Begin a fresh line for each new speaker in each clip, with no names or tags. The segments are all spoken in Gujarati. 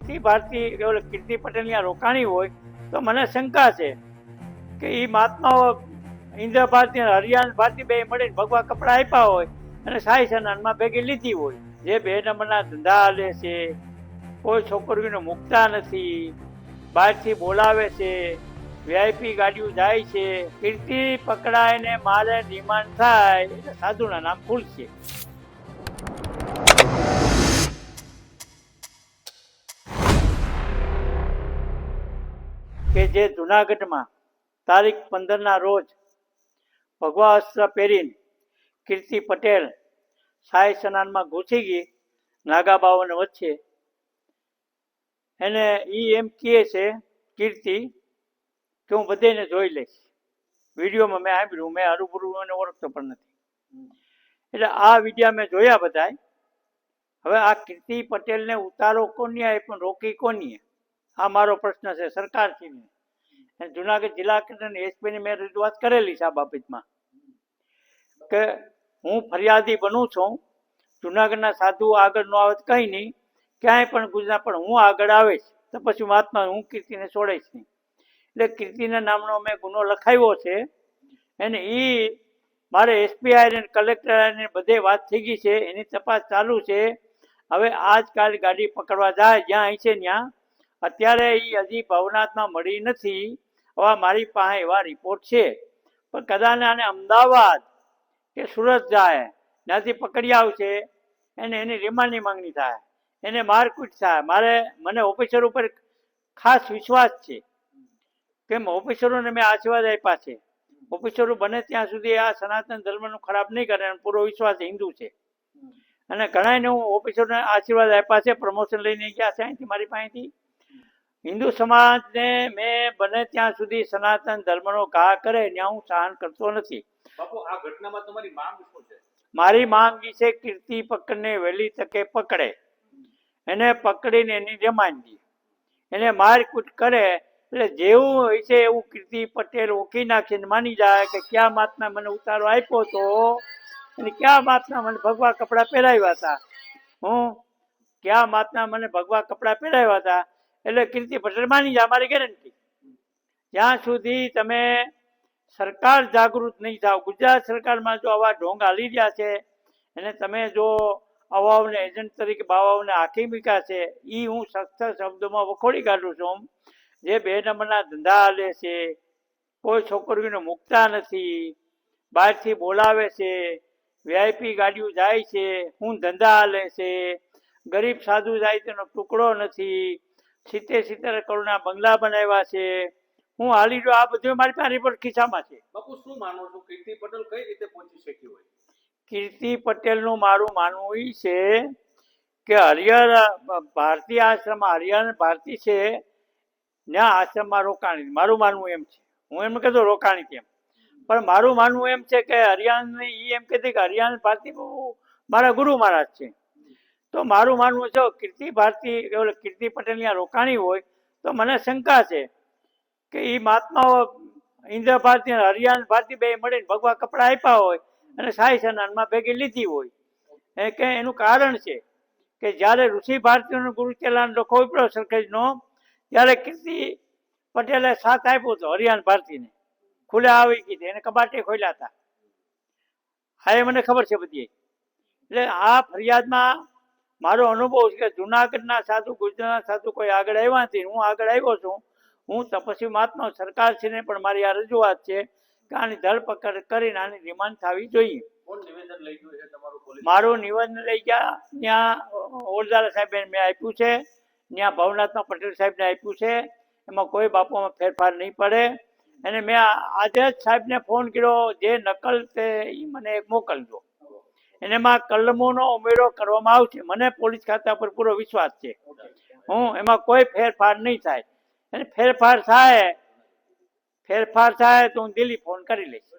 કીર્તિ પટેલ ત્યાં રોકાણી હોય તો મને શંકા છે કે એ મહાત્માઓ ઇન્દ્ર ભારતી અને હરિયાણ ભારતી બે મળીને ભગવા કપડા આપ્યા હોય અને શાહી સ્નાનમાં ભેગી લીધી હોય. જે 2 નંબરના ધંધા હાલે છે, કોઈ છોકરીઓને મૂકતા નથી, બહારથી બોલાવે છે, વીઆઈપી ગાડીઓ જાય છે. કીર્તિ પકડાય ને મારે ડિમાન્ડ થાય એટલે સાધુના નામ ખુલશે. કે જે જુનાગઢમાં તારીખ 15ના રોજ ભગવા અસ્ત્ર પહેરીને કીર્તિ પટેલ શાહી સ્નાનમાં ઘૂસી ગઈ નાગા બાવન વચ્ચે. એને એમ કહે છે કીર્તિ કે હું બધાને જોઈ લઈશ. વિડીયોમાં મેં સાંભળ્યું, મેં હરુભરું એને ઓળખતો પણ નથી. એટલે આ વિડીયા મેં જોયા બધા. હવે આ કીર્તિ પટેલને ઉતારો કોની પણ રોકી કોની? આ મારો પ્રશ્ન છે સરકારશ્રીને. જુનાગઢ જિલ્લા કલેક્ટર એસપીને મેં રજૂઆત કરેલી છે આ બાબતમાં કે હું ફરિયાદી બનું છું. જુનાગઢના સાધુ આગળ ન આવે કંઈ નહીં, ક્યાંય પણ ગુજરાત પણ હું આગળ આવીશ તો પછી મહાત્મા હું કીર્તિને છોડીશ નહીં. એટલે કીર્તિના નામનો મેં ગુનો લખાવ્યો છે. અને એ મારે એસપી આઈને કલેક્ટર આઈને બધે વાત થઈ ગઈ છે, એની તપાસ ચાલુ છે. હવે આજકાલ ગાડી પકડવા જાય જ્યાં અહીં છે ત્યાં. અત્યારે એ હજી ભવનાથમાં મળી નથી. હવે મારી પાસે એવા રિપોર્ટ છે, પણ કદાચ આને અમદાવાદ કે સુરત જાય, ત્યાંથી પકડી આવશે, એની રિમાન્ડની માંગણી થાય, એને મારકૂટ થાય. મને ઓફિસર ઉપર ખાસ વિશ્વાસ છે, કેમ ઓફિસરોને મેં આશીર્વાદ આપ્યા છે. ઓફિસરો બને ત્યાં સુધી આ સનાતન ધર્મનું ખરાબ નહીં કરે, પૂરો વિશ્વાસ હિન્દુ છે. અને ઘણાને હું ઓફિસરોને આશીર્વાદ આપ્યા છે, પ્રમોશન લઈને ગયા છે અહીંથી મારી પાસેથી. હિન્દુ સમાજને મેં બને ત્યાં સુધી સનાતન ધર્મનો ઘા કરે ત્યાં હું સહન કરતો નથી.
બાપુ, આ ઘટનામાં તમારી માંગ શું છે?
મારી માંગ એ છે કીર્તિ પકડને વહેલી તકે પકડે, એને પકડીને એની રિમાન્ડ દે, એને મારકૂટ કરે. એટલે જેવું હોય છે એવું કીર્તિ પટેલ ઓકી નાખીને માની જાય કે ક્યાં મહાત્મા મને ઉતારો આપ્યો હતો અને ક્યાં મહાત્મા મને ભગવા કપડાં પહેરાવ્યા હતા. ક્યાં મહાત્મા મને ભગવા કપડાં પહેરાવ્યા હતા. એટલે કીર્તિ પટેલ માની જાય, મારી ગેરંટી. જ્યાં સુધી તમે સરકાર જાગૃત નહીં થાવ, ગુજરાત સરકારમાં જો આવા ઢોંગ હાલી રહ્યા છે અને તમે જો અવાઓને એજન્ટ તરીકે બાવાઓને આખી મૂક્યા છે, એ હું સખ્ત શબ્દોમાં વખોડી કાઢું છું. જે 2 નંબરના ધંધા હાલે છે, કોઈ છોકરીઓને મૂકતા નથી, બહારથી બોલાવે છે, વીઆઈપી ગાડીઓ જાય છે, હું ધંધા હાલે છે, ગરીબ સાધુ જાય તેનો ટુકડો નથી, 70 કરોડના બંગલા બનાવ્યા છે, હું હાલી જો. આ બધું મારી પાસે રિપોર્ટ ખિસ્સામાં છે.
બાપુ, શું માનો છો કીર્તિ પટેલ કઈ રીતે પહોંચી શકી હોય?
કીર્તિ પટેલનું મારું માનવું એ છે કે હરિયાણા ભારતીય આશ્રમમાં હરિયાણા ભારતી છે ત્યાં આશ્રમમાં રોકાણી. મારું માનવું એમ છે. હું એમ કહેતો રોકાણી કેમ, પણ મારું માનવું એમ છે કે હરિયાણા એમ કહેતી કે હરિયાણા ભારતી મારા ગુરુ મહારાજ છે. તો મારું માનવું છે કીર્તિ પટેલ ત્યાં રોકાણી હોય તો મને શંકા છે કે એ મહાત્માઓ ઇન્દ્ર ભારતી અને હરિયાણ ભારતી બે મળીને ભગવા કપડા આપ્યા હોય અને શાહી સ્નાનમાં ભેગી લીધી હોય. કે એનું કારણ છે કે જ્યારે ઋષિ ભારતીઓનો ગુરુ ચેલાનો ડખો ઉપડ્યો સરખેજનો, ત્યારે કીર્તિ પટેલે સાથ આપ્યો હતો હરિયાણ ભારતીને. ખુલ્લા આવી ગઈ હતી, એને કબાટે ખોલ્યા હતા. હા, એ મને ખબર છે બધી. એટલે આ ફરિયાદમાં મારો અનુભવ છે કે જુનાગઢના સાધુ, ગુજરાતના સાધુ કોઈ આગળ આવ્યા નથી. હું આગળ આવ્યો છું. હું તપસ્વી મહાત્મા સરકારશ્રીને પણ મારી આ રજૂઆત છે કે આની ધરપકડ કરીને આની રિમાન્ડ થવી જોઈએ.
કોણ નિવેદન લઈ ગયું છે તમારું પોલીસ?
મારું નિવેદન લઈ ગયા ત્યાં ઓરદારા સાહેબને મેં આપ્યું છે, ત્યાં ભવનાથના પટેલ સાહેબને આપ્યું છે. એમાં કોઈ બાપુમાં ફેરફાર નહીં પડે. અને મેં આજે જ સાહેબને ફોન કર્યો, જે નકલ છે એ મને એક મોકલજો. એમાં કલમોનો ઉમેરો કરવામાં આવશે. મને પોલીસ ખાતા પર પૂરો વિશ્વાસ છે. એમાં કોઈ ફેરફાર નહીં થાય. અને ફેરફાર થાય તો હું દિલ્હી ફોન કરી લઈશ.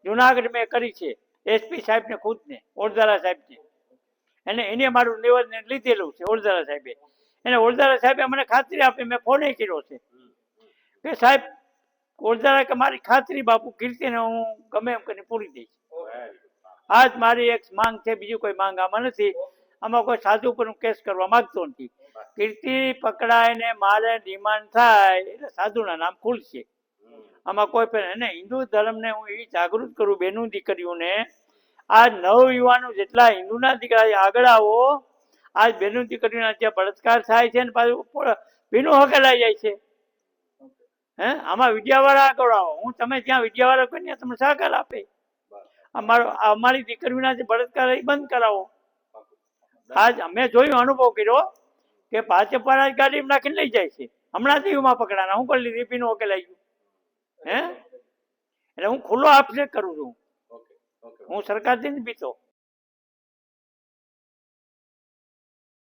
જુનાગઢ મેં કરી છે એસપી સાહેબને ખુદને, ઓરદારા સાહેબને. એને મારું નિવેદન લીધેલું છે ઓરદારા સાહેબે. ઓરદારા સાહેબે મને ખાતરી આપી, મેં ફોન કર્યો છે કે સાહેબ ઓરદારા કે મારી ખાતરી બાપુ કીર્તિને હું ગમે એમ કરીને પૂરી દઈશ. આ જ મારી એક માંગ છે, બીજું કોઈ માંગ આમાં નથી. આમાં કોઈ સાધુ પર હું કેસ કરવા માંગતો નથી. કીર્તિ પકડાય ને મારે ડિમાન્ડ થાય એટલે સાધુના નામ ખુલશે. આમાં કોઈ પણ એને હિન્દુ ધર્મને હું એવી જાગૃત કરું બેનું દીકરીઓને, આ નવયુવાનો જેટલા હિન્દુના દીકરા આગળ આવો. આજ બેનું દીકરીઓના જે બળાત્કાર થાય છે ને પાછું ભીનું હકેલાઈ જાય છે. હે આમાં વિદ્યાવાળા આગળ આવો. હું તમે જ્યાં વિદ્યાવાળા કોઈ ત્યાં તમને સહકાર આપે. અમારી દીકરીઓના જે બળાત્કાર એ બંધ કરાવો. આજ અમે જોયું, અનુભવ કર્યો કે ભાજપવાળા ગાડી નાખીને લઈ જાય છે. હમણાં દીવમાં પકડાના હું કરી લીધી ભીનું હકેલાઈ ગયું. હે એટલે હું ખુલ્લો આક્ષેપ કરું છું. હું સરકારથી નથી પીતો.